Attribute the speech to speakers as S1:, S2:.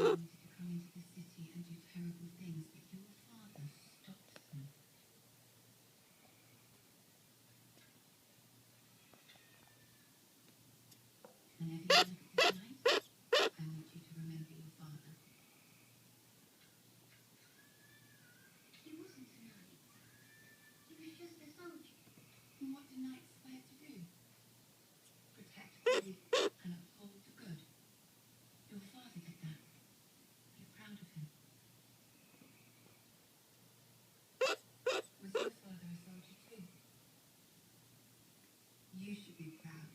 S1: wanted to come into the city and do terrible things, but your father stopped them. Whenever you look at this night, I want you to remember your father. He wasn't a knight. He was just a soldier. And what do knights aspire to do? Protect the weak and uphold the good. Your father did that. Be proud of him. Was your father a soldier too? You should be proud.